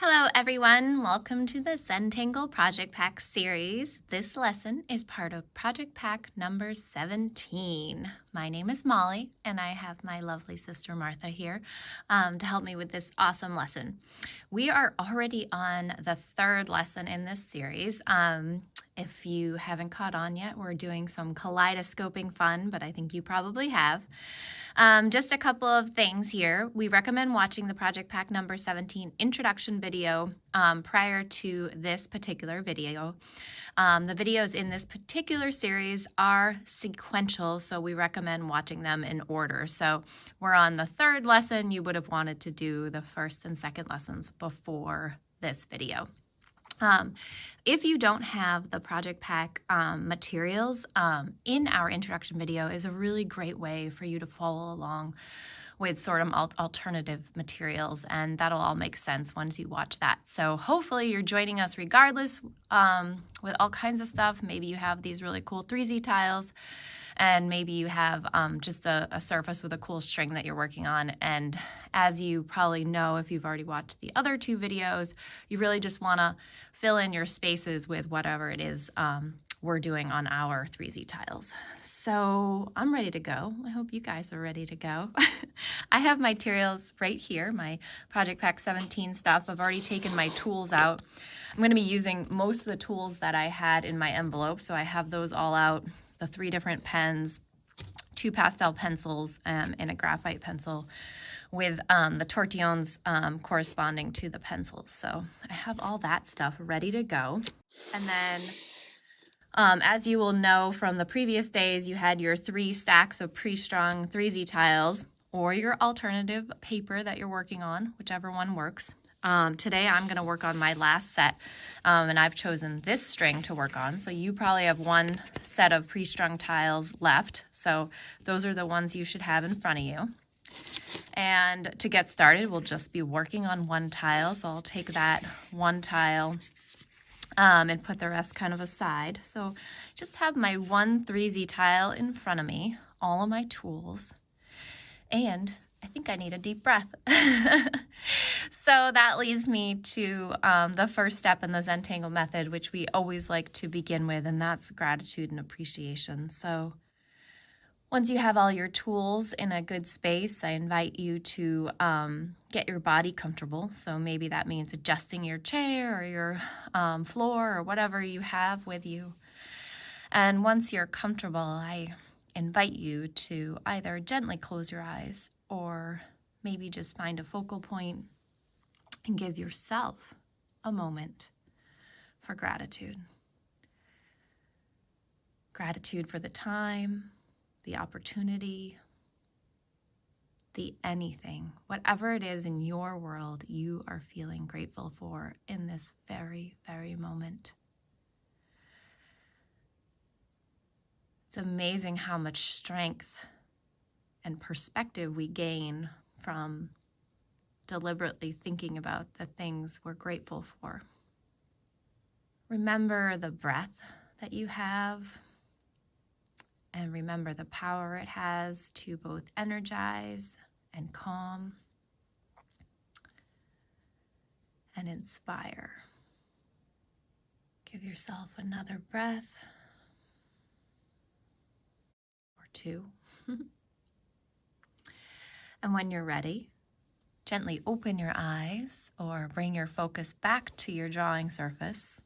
Hello everyone, welcome to the Zentangle Project Pack series. This lesson is part of Project Pack number 17. My name is Molly and I have my lovely sister Martha here to help me with this awesome lesson. We are already on the third lesson in this series. If you haven't caught on yet, we're doing some kaleidoscoping fun, but I think you probably have. Just a couple of things here. We recommend watching the Project Pack number 17 introduction video prior to this particular video. The videos in this particular series are sequential, so we recommend watching them in order. So we're on the third lesson. You would have wanted to do the first and second lessons before this video. If you don't have the Project Pack materials, in our introduction video is a really great way for you to follow along with sort of alternative materials, and that'll all make sense once you watch that. So hopefully you're joining us regardless with all kinds of stuff. Maybe you have these really cool 3Z tiles, and maybe you have just a surface with a cool string that you're working on. And as you probably know, if you've already watched the other two videos, you really just want to fill in your spaces with whatever it is we're doing on our 3Z tiles. So I'm ready to go. I hope you guys are ready to go. I have my materials right here, my Project Pack 17 stuff. I've already taken my tools out. I'm going to be using most of the tools that I had in my envelope, so I have those all out. The 3 different pens, 2 pastel pencils, and a graphite pencil with the tortillons corresponding to the pencils. So I have all that stuff ready to go. And then as you will know from the previous days, you had your 3 stacks of pre-strung 3Z tiles or your alternative paper that you're working on, whichever one works. Today I'm going to work on my last set, and I've chosen this string to work on. So you probably have 1 set of pre-strung tiles left. So those are the ones you should have in front of you. And to get started, we'll just be working on 1 tile. So I'll take that 1 tile and put the rest kind of aside. So just have my 1 3Z tile in front of me, all of my tools, and I think I need a deep breath. So that leads me to the first step in the Zentangle method, which we always like to begin with, and that's gratitude and appreciation. So once you have all your tools in a good space, I invite you to get your body comfortable. So maybe that means adjusting your chair or your floor or whatever you have with you. And once you're comfortable, I invite you to either gently close your eyes or maybe just find a focal point and give yourself a moment for gratitude. Gratitude for the time, the opportunity, the anything, whatever it is in your world you are feeling grateful for in this very, very moment. It's amazing how much strength and perspective we gain from deliberately thinking about the things we're grateful for. Remember the breath that you have, and remember the power it has to both energize and calm and inspire. Give yourself another breath or 2. And when you're ready, gently open your eyes or bring your focus back to your drawing surface.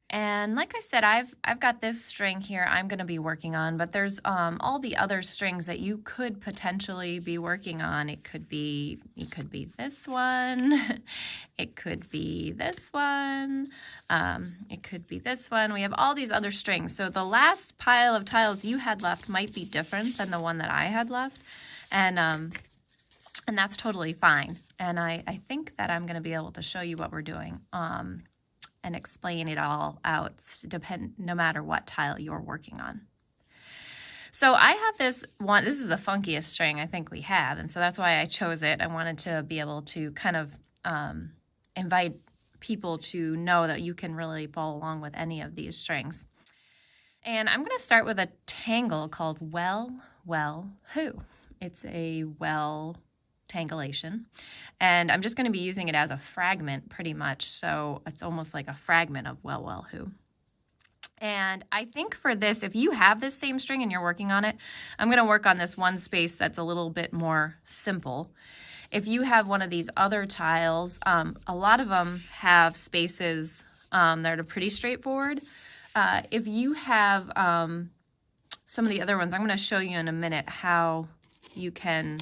And like I said, I've got this string here I'm going to be working on, but there's all the other strings that you could potentially be working on. It could be this one, it could be this one, it could be this one. We have all these other strings. So the last pile of tiles you had left might be different than the one that I had left, and that's totally fine. And I think that I'm going to be able to show you what we're doing. And explain it all out, no matter what tile you're working on. So I have this one, this is the funkiest string I think we have, and so that's why I chose it. I wanted to be able to kind of invite people to know that you can really follow along with any of these strings. And I'm going to start with a tangle called Well, Well, Who. It's a well tangulation. And I'm just going to be using it as a fragment pretty much. So it's almost like a fragment of Well Who. And I think for this, if you have this same string and you're working on it, I'm going to work on this one space that's a little bit more simple. If you have one of these other tiles, a lot of them have spaces that are pretty straightforward. If you have some of the other ones, I'm going to show you in a minute how you can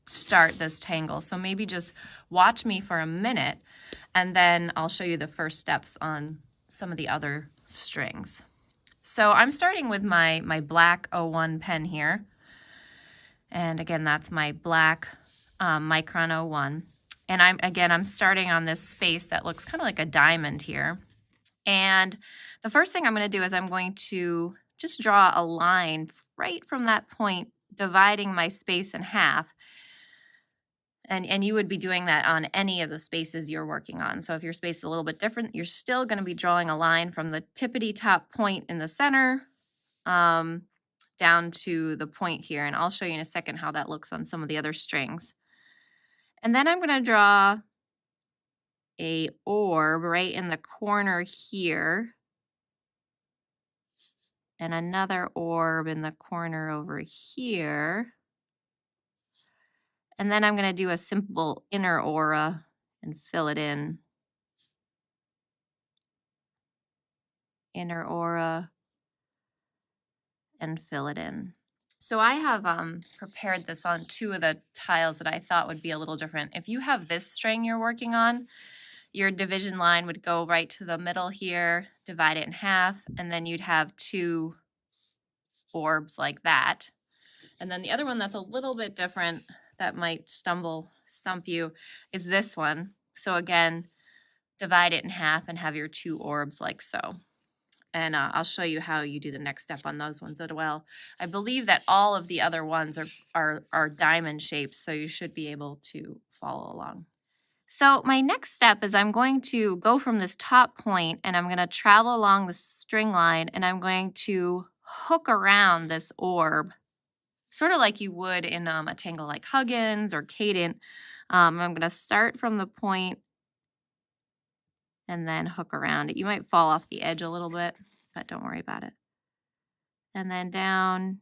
start this tangle. So maybe just watch me for a minute, and then I'll show you the first steps on some of the other strings. So I'm starting with my black 01 pen here. And again, that's my black Micron 01. And I'm starting on this space that looks kind of like a diamond here. And the first thing I'm going to do is I'm going to just draw a line right from that point, dividing my space in half. And you would be doing that on any of the spaces you're working on. So if your space is a little bit different, you're still going to be drawing a line from the tippity top point in the center down to the point here. And I'll show you in a second how that looks on some of the other strings. And then I'm going to draw a orb right in the corner here. And another orb in the corner over here. And then I'm going to do a simple inner aura and fill it in. Inner aura and fill it in. So I have prepared this on two of the tiles that I thought would be a little different. If you have this string you're working on, your division line would go right to the middle here, divide it in half, and then you'd have two orbs like that. And then the other one that's a little bit different that might stump you is this one. So again, divide it in half and have your two orbs like so. And I'll show you how you do the next step on those ones as well. I believe that all of the other ones are diamond shapes, so you should be able to follow along. So my next step is I'm going to go from this top point and I'm going to travel along the string line and I'm going to hook around this orb, sort of like you would in a tangle like Huggins or Cadent. I'm going to start from the point and then hook around it. You might fall off the edge a little bit, but don't worry about it. And then down,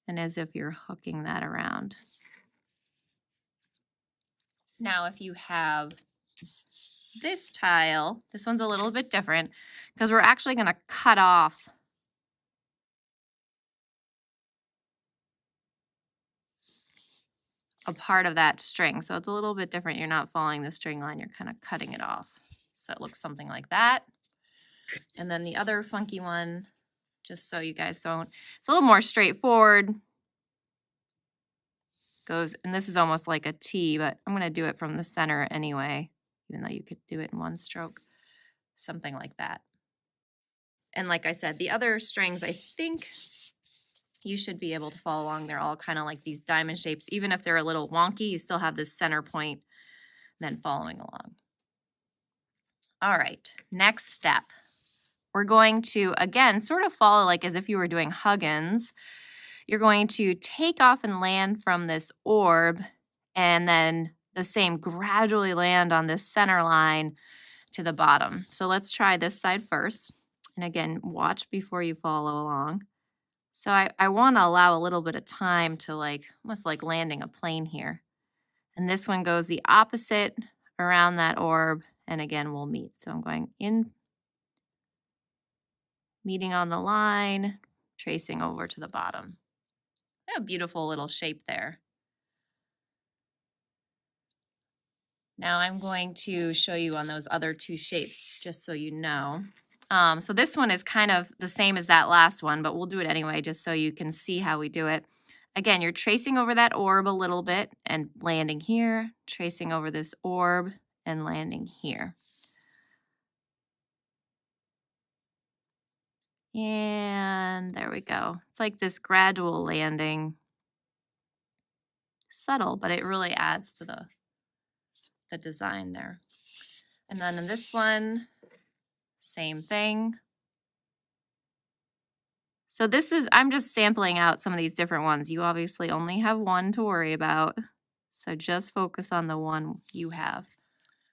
and as if you're hooking that around. Now, if you have this tile, this one's a little bit different because we're actually going to cut off a part of that string. So it's a little bit different. You're not following the string line, you're kind of cutting it off. So it looks something like that. And then the other funky one, just so you guys don't, it's a little more straightforward. Goes, and this is almost like a T, but I'm going to do it from the center anyway, even though you could do it in one stroke. Something like that. And like I said, the other strings, I think you should be able to follow along. They're all kind of like these diamond shapes. Even if they're a little wonky, you still have this center point, then following along. All right, next step. We're going to, again, sort of follow like as if you were doing Huggins. You're going to take off and land from this orb and then the same gradually land on this center line to the bottom. So let's try this side first. And again, watch before you follow along. So I want to allow a little bit of time to like, almost like landing a plane here. And this one goes the opposite around that orb. And again, we'll meet. So I'm going in, meeting on the line, tracing over to the bottom. A beautiful little shape there. Now I'm going to show you on those other two shapes, just so you know. So this one is kind of the same as that last one, but we'll do it anyway, just so you can see how we do it. Again, you're tracing over that orb a little bit and landing here, tracing over this orb and landing here. And there we go. It's like this gradual landing. Subtle, but it really adds to the design there. And then in this one, same thing. So this is, I'm just sampling out some of these different ones. You obviously only have one to worry about. So just focus on the one you have.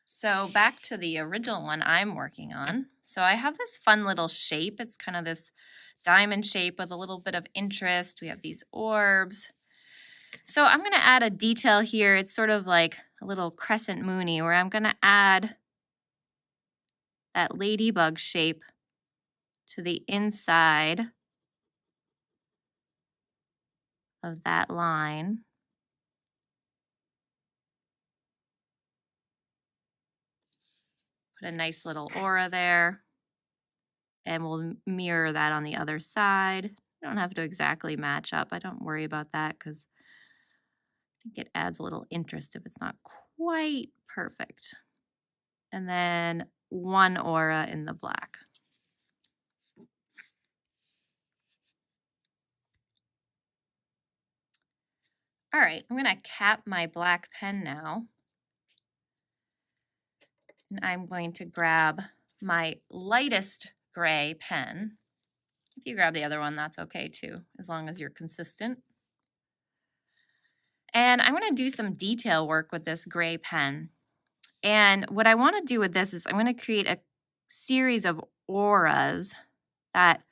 So back to the original one I'm working on. So I have this fun little shape. It's kind of this diamond shape with a little bit of interest. We have these orbs. So I'm going to add a detail here. It's sort of like a little crescent moony where I'm going to add that ladybug shape to the inside of that line. Put a nice little aura there. And we'll mirror that on the other side. You don't have to exactly match up. I don't worry about that because I think it adds a little interest if it's not quite perfect. And then one aura in the black. All right, I'm going to cap my black pen now. And I'm going to grab my lightest gray pen. If you grab the other one, that's okay too, as long as you're consistent. And I'm going to do some detail work with this gray pen. And what I want to do with this is I'm going to create a series of auras that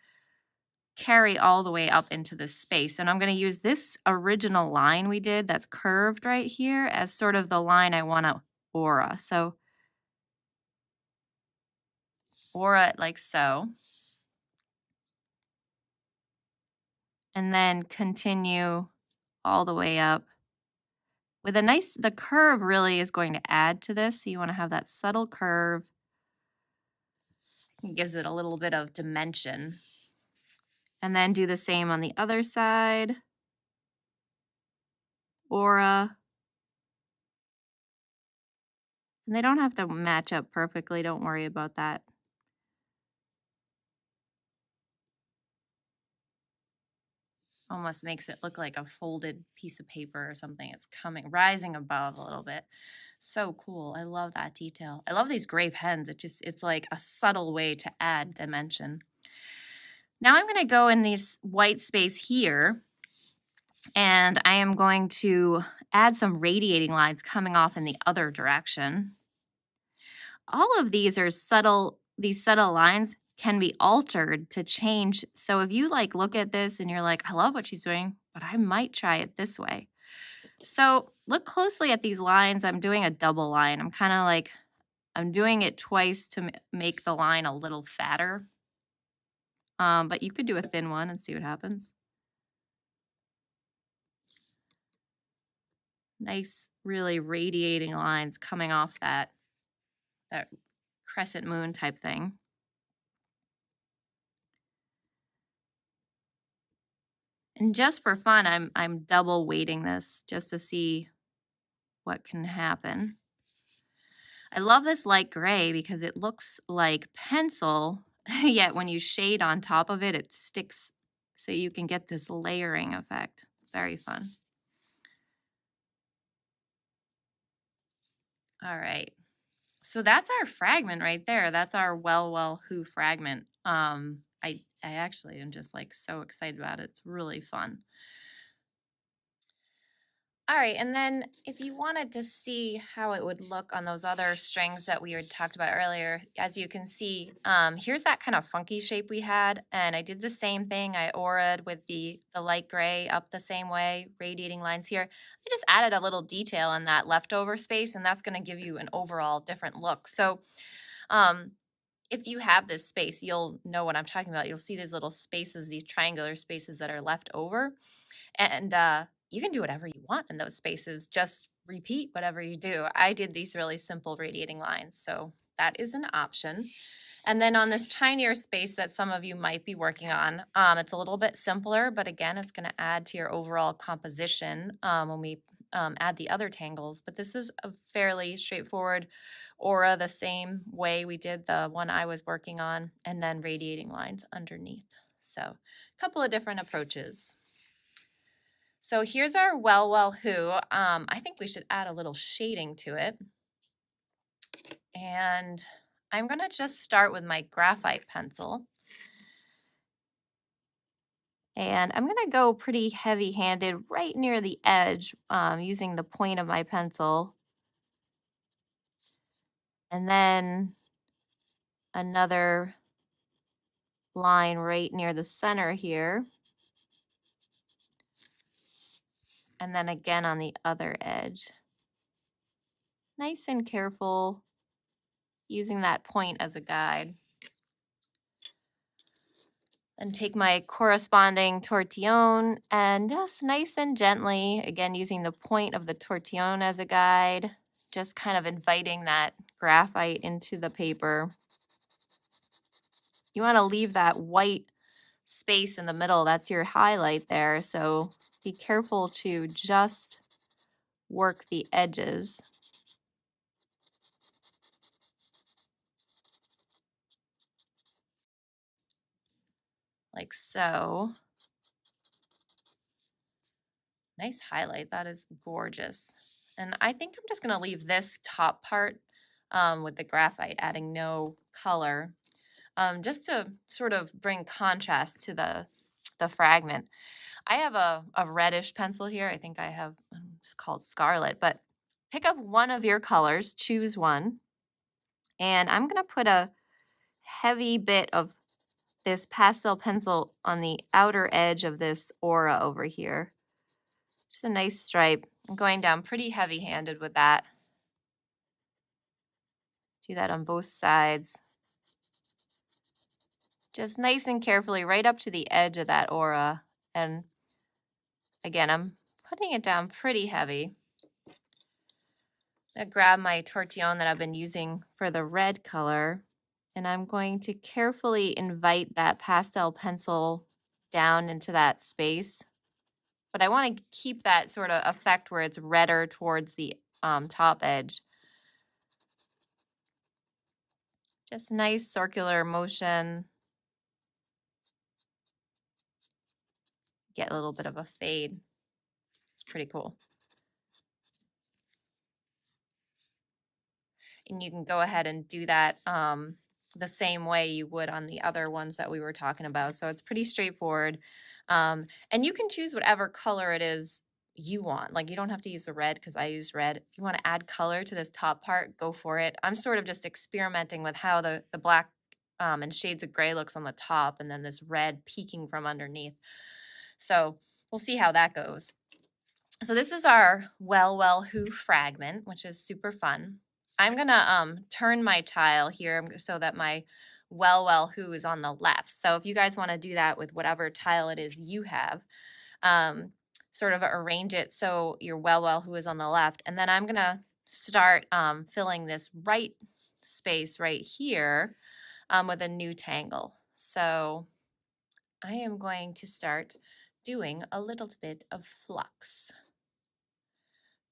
carry all the way up into this space. And I'm going to use this original line we did that's curved right here as sort of the line I want to aura. So aura it like so. And then continue all the way up. With a nice, the curve really is going to add to this. So you want to have that subtle curve. It gives it a little bit of dimension. And then do the same on the other side. Aura. And they don't have to match up perfectly. Don't worry about that. Almost makes it look like a folded piece of paper or something. It's rising above a little bit. So cool. I love that detail. I love these gray pens. It's like a subtle way to add dimension. Now I'm going to go in this white space here, and I am going to add some radiating lines coming off in the other direction. All of these are subtle, these subtle lines can be altered to change. So if you like look at this and you're like, I love what she's doing, but I might try it this way. So look closely at these lines. I'm doing a double line. I'm kind of like, I'm doing it twice to make the line a little fatter. But you could do a thin one and see what happens. Nice, really radiating lines coming off that crescent moon type thing. And just for fun, I'm double weighting this just to see what can happen. I love this light gray because it looks like pencil, yet when you shade on top of it, it sticks so you can get this layering effect. Very fun. All right. So that's our fragment right there. That's our well who fragment. I actually am just like so excited about it. It's really fun. All right, and then if you wanted to see how it would look on those other strings that we had talked about earlier, as you can see, here's that kind of funky shape we had, and I did the same thing. I aura'd with the light gray up the same way, radiating lines here. I just added a little detail in that leftover space, and that's going to give you an overall different look. So if you have this space, you'll know what I'm talking about. You'll see these little spaces, these triangular spaces that are left over, and you can do whatever you want in those spaces. Just repeat whatever you do. I did these really simple radiating lines, so that is an option. And then on this tinier space that some of you might be working on, it's a little bit simpler, but again, it's going to add to your overall composition when we add the other tangles. But this is a fairly straightforward aura, the same way we did the one I was working on, and then radiating lines underneath. So a couple of different approaches. So here's our who. I think we should add a little shading to it. And I'm going to just start with my graphite pencil. And I'm going to go pretty heavy-handed right near the edge using the point of my pencil. And then another line right near the center here. And then again on the other edge. Nice and careful, using that point as a guide. And take my corresponding tortillon and just nice and gently, again using the point of the tortillon as a guide, just kind of inviting that graphite into the paper. You want to leave that white space in the middle, that's your highlight there, so be careful to just work the edges. Like so. Nice highlight, that is gorgeous. And I think I'm just gonna leave this top part with the graphite, adding no color, just to sort of bring contrast to the fragment. I have a reddish pencil here. I think I have, it's called Scarlet, but pick up one of your colors, choose one. And I'm gonna put a heavy bit of this pastel pencil on the outer edge of this aura over here. Just a nice stripe. I'm going down pretty heavy-handed with that. Do that on both sides. Just nice and carefully right up to the edge of that aura. And again, I'm putting it down pretty heavy. I'm going to grab my tortillon that I've been using for the red color, and I'm going to carefully invite that pastel pencil down into that space. But I want to keep that sort of effect where it's redder towards the top edge. Just nice circular motion. Get a little bit of a fade. It's pretty cool. And you can go ahead and do that the same way you would on the other ones that we were talking about. So it's pretty straightforward. And you can choose whatever color it is you want. Like, you don't have to use the red because I use red. If you want to add color to this top part, go for it. I'm sort of just experimenting with how the black and shades of gray looks on the top, and then this red peeking from underneath. So we'll see how that goes. So this is our well who fragment, which is super fun. I'm going to turn my tile here so that my well who is on the left. So if you guys want to do that with whatever tile it is you have, sort of arrange it so your well who is on the left. And then I'm going to start filling this right space right here with a new tangle. So I am going to start doing a little bit of flux.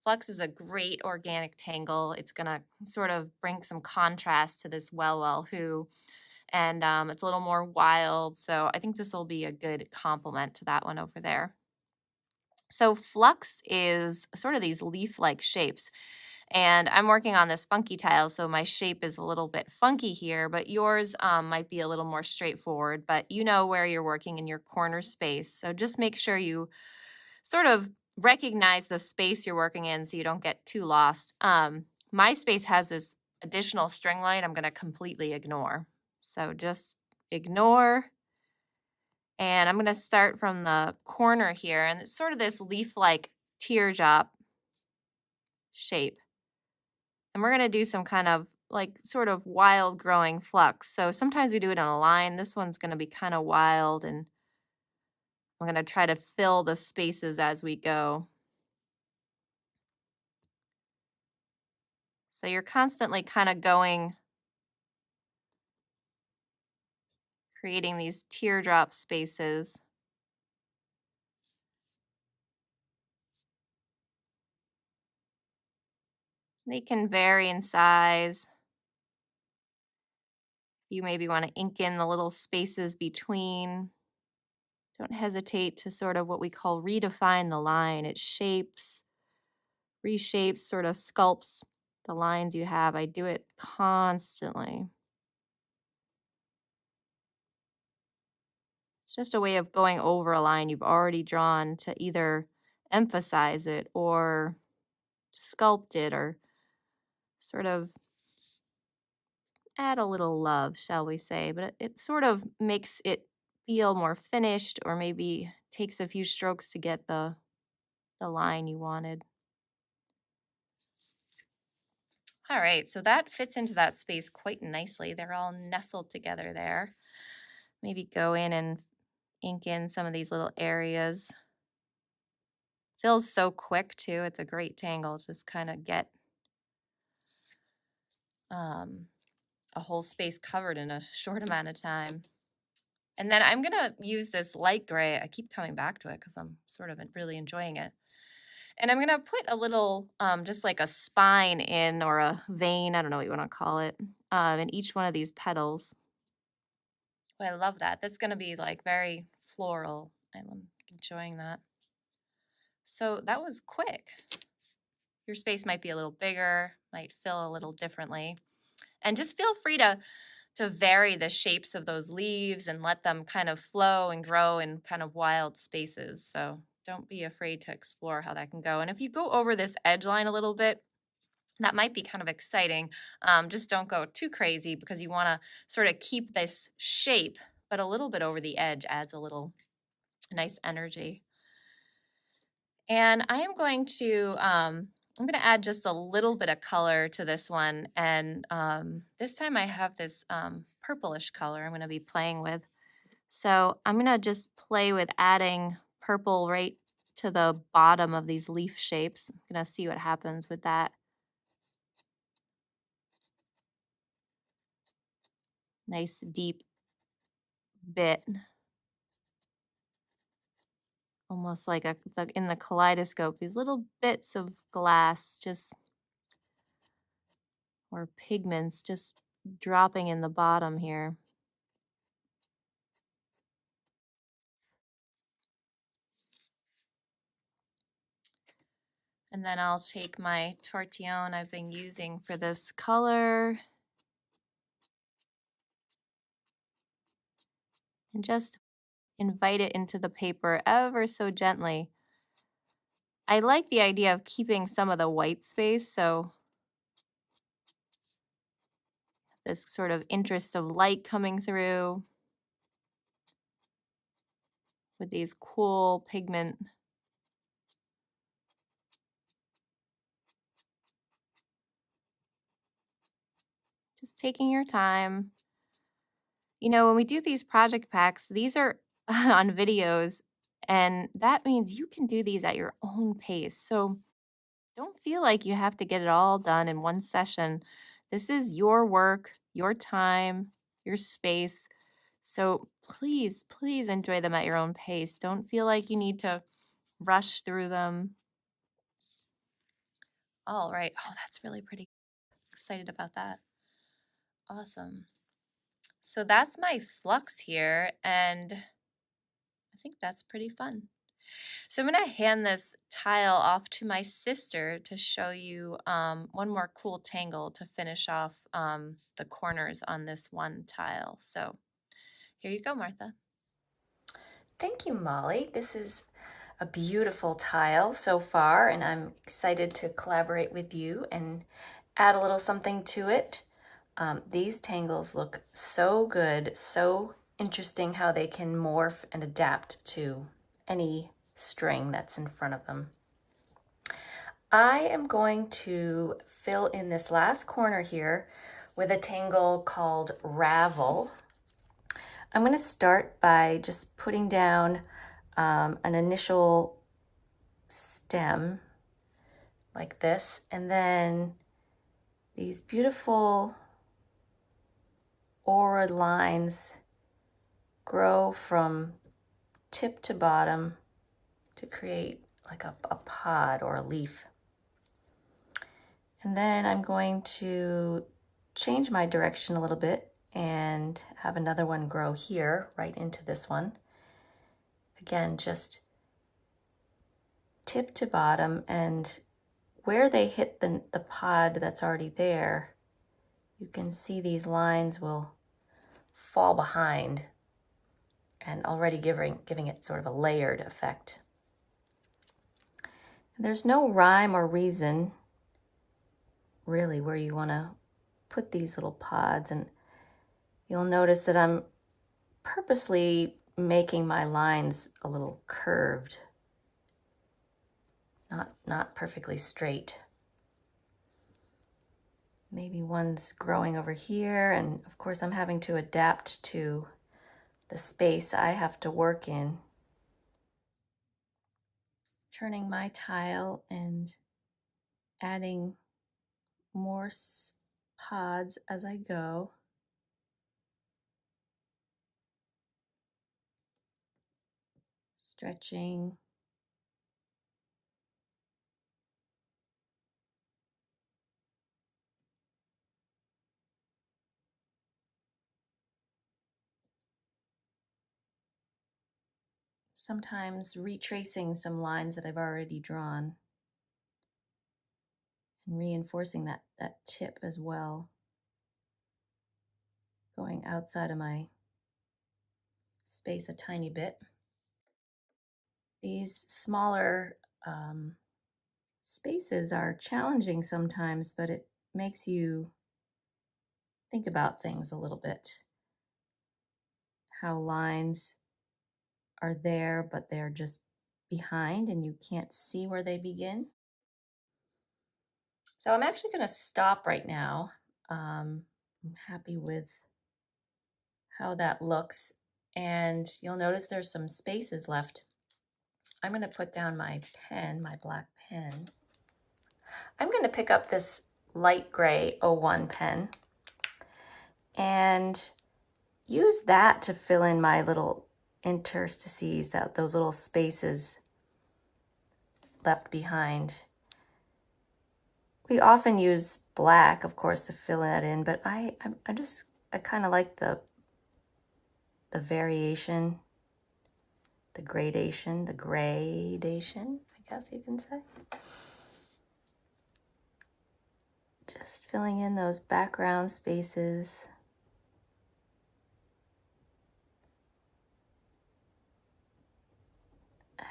Flux is a great organic tangle. It's going to sort of bring some contrast to this well who, and it's a little more wild. So I think this will be a good complement to that one over there. So flux is sort of these leaf-like shapes. And I'm working on this funky tile, so my shape is a little bit funky here, but yours might be a little more straightforward. But you know where you're working in your corner space. So just make sure you sort of recognize the space you're working in so you don't get too lost. My space has this additional string light I'm going to completely ignore. So just ignore. And I'm going to start from the corner here. And it's sort of this leaf-like teardrop shape. And we're going to do some kind of like sort of wild growing flux. So sometimes we do it in a line. This one's going to be kind of wild, and I'm going to try to fill the spaces as we go. So you're constantly kind of going, creating these teardrop spaces. They can vary in size. You maybe want to ink in the little spaces between. Don't hesitate to sort of what we call redefine the line. It shapes, reshapes, sort of sculpts the lines you have. I do it constantly. It's just a way of going over a line you've already drawn to either emphasize it or sculpt it or sort of add a little love, shall we say. But it sort of makes it feel more finished, or maybe takes a few strokes to get the line you wanted. All right, so that fits into that space quite nicely. They're all nestled together there. Maybe go in and ink in some of these little areas. Feels so quick too. It's a great tangle. Just kind of get a whole space covered in a short amount of time. And then I'm going to use this light gray. I keep coming back to it because I'm sort of really enjoying it. And I'm going to put a little, just like a spine in, or a vein, I don't know what you want to call it, in each one of these petals. Oh, I love that. That's going to be like very floral. I'm enjoying that. So that was quick. Your space might be a little bigger, might fill a little differently. And just feel free to vary the shapes of those leaves and let them kind of flow and grow in kind of wild spaces. So don't be afraid to explore how that can go. And if you go over this edge line a little bit, that might be kind of exciting. Just don't go too crazy, because you want to sort of keep this shape, but a little bit over the edge adds a little nice energy. And I am going to add just a little bit of color to this one. And this time I have this purplish color I'm going to be playing with. So I'm going to just play with adding purple right to the bottom of these leaf shapes. I'm going to see what happens with that. Nice deep bit. Almost like in the kaleidoscope, these little bits of glass or pigments just dropping in the bottom here. And then I'll take my tortillon I've been using for this color and just invite it into the paper ever so gently. I like the idea of keeping some of the white space, so this sort of interest of light coming through with these cool pigment. Just taking your time. You know, when we do these project packs, these are on videos, and that means you can do these at your own pace. So don't feel like you have to get it all done in one session. This is your work, your time, your space. So please, please enjoy them at your own pace. Don't feel like you need to rush through them. All right. Oh, that's really pretty. Excited about that. Awesome. So that's my flux here, and I think that's pretty fun. So I'm going to hand this tile off to my sister to show you one more cool tangle to finish off the corners on this one tile. So here you go, Martha. Thank you, Molly. This is a beautiful tile so far, and I'm excited to collaborate with you and add a little something to it. These tangles look so good, so interesting how they can morph and adapt to any string that's in front of them. I am going to fill in this last corner here with a tangle called Ravel. I'm going to start by just putting down an initial stem like this, and then these beautiful aura lines grow from tip to bottom to create like a pod or a leaf. And then I'm going to change my direction a little bit and have another one grow here right into this one. Again, just tip to bottom, and where they hit the pod that's already there, you can see these lines will fall behind and already giving it sort of a layered effect. There's no rhyme or reason really where you want to put these little pods, and you'll notice that I'm purposely making my lines a little curved, not perfectly straight. Maybe one's growing over here, and of course I'm having to adapt to the space I have to work in. Turning my tile and adding more pods as I go. Stretching. Sometimes retracing some lines that I've already drawn and reinforcing that tip as well, going outside of my space a tiny bit. These smaller spaces are challenging sometimes, but it makes you think about things a little bit. How lines are there, but they're just behind and you can't see where they begin. So I'm actually going to stop right now. I'm happy with how that looks, and you'll notice there's some spaces left. I'm going to put down my pen, my black pen. I'm going to pick up this light gray 01 pen and use that to fill in my little interstices, those little spaces left behind. We often use black, of course, to fill that in, but I kind of like the variation, the gradation, I guess you can say. Just filling in those background spaces.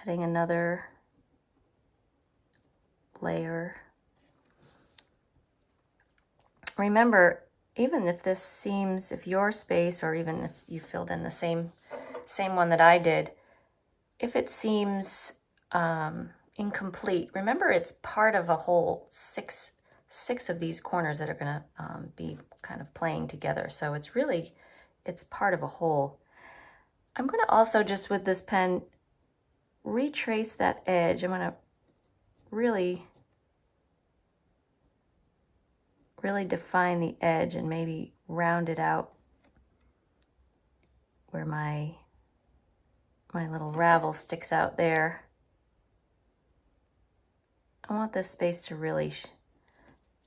Adding another layer. Remember, even if this seems, if your space, or even if you filled in the same one that I did, if it seems incomplete, remember it's part of a whole six of these corners that are going to be kind of playing together. So it's part of a whole. I'm going to also, just with this pen, retrace that edge. I'm going to really define the edge and maybe round it out where my little ravel sticks out there. I want this space to really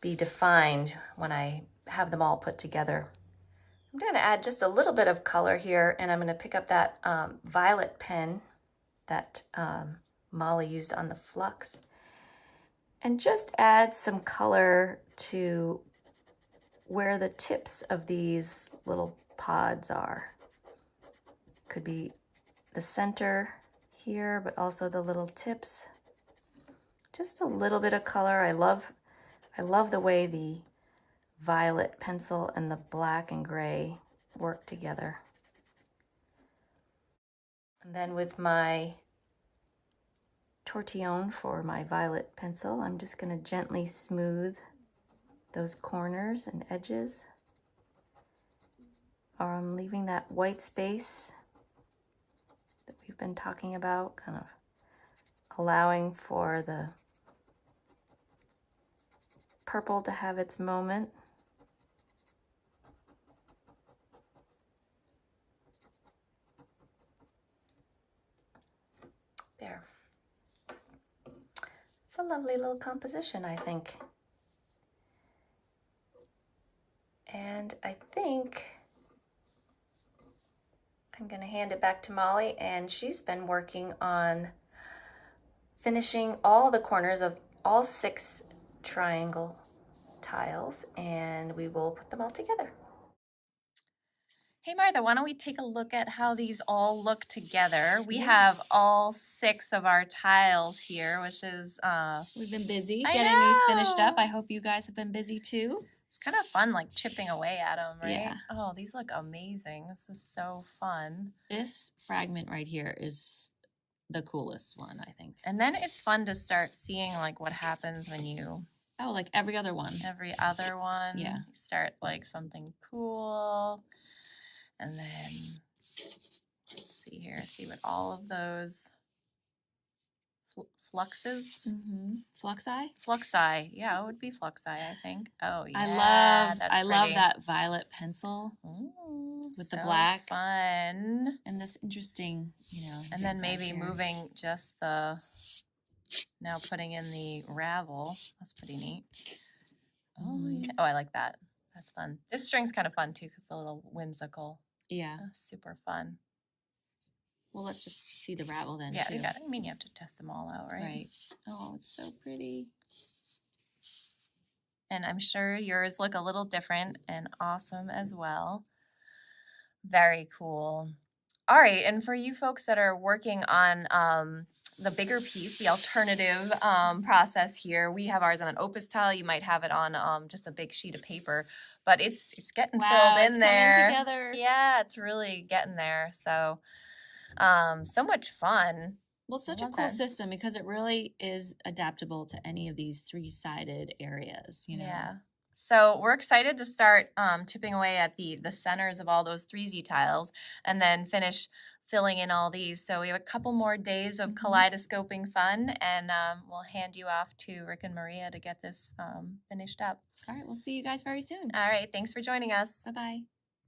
be defined when I have them all put together. I'm going to add just a little bit of color here, and I'm going to pick up that violet pen that Molly used on the flux, and just add some color to where the tips of these little pods are. Could be the center here, but also the little tips. Just a little bit of color. I love the way the violet pencil and the black and gray work together. And then with my tortillon for my violet pencil, I'm just going to gently smooth those corners and edges. I'm leaving that white space that we've been talking about, kind of allowing for the purple to have its moment. There. It's a lovely little composition, I think. And I think I'm going to hand it back to Molly, and she's been working on finishing all the corners of all 6 triangle tiles, and we will put them all together. Hey, Martha, why don't we take a look at how these all look together? We Yes. have all 6 of our tiles here, which is... We've been busy I getting these finished know. up. I hope you guys have been busy too. It's kind of fun, like chipping away at them, right? Yeah. Oh, these look amazing. This is so fun. This fragment right here is the coolest one, I think. And then it's fun to start seeing like what happens when you... Oh, like every other one. Every other one. Yeah. Start like something cool. And then, let's see here, see what all of those fluxes. Fluxi? Fluxi. Yeah, it would be fluxi, I think. Oh, yeah. I love that violet pencil with the black. Fun. And this interesting, And then maybe moving just the, now putting in the ravel. That's pretty neat. Oh, yeah. Oh, I like that. That's fun. This string's kind of fun too because it's a little whimsical. Yeah. Super fun. Well, let's just see the ravel then, yeah, too. Yeah, I mean, you have to test them all out, right? Right. Oh, it's so pretty. And I'm sure yours look a little different and awesome as well. Very cool. All right, and for you folks that are working on the bigger piece, the alternative process here, we have ours on an opus tile. You might have it on just a big sheet of paper. But it's getting filled in there. Coming together. Yeah, it's really getting there. So, so much fun. Well, such a cool system because it really is adaptable to any of these 3-sided areas, Yeah. So we're excited to start chipping away at the centers of all those 3Z tiles and then finish filling in all these. So we have a couple more days of kaleidoscoping fun, and we'll hand you off to Rick and Maria to get this finished up. All right, we'll see you guys very soon. All right, thanks for joining us. Bye-bye.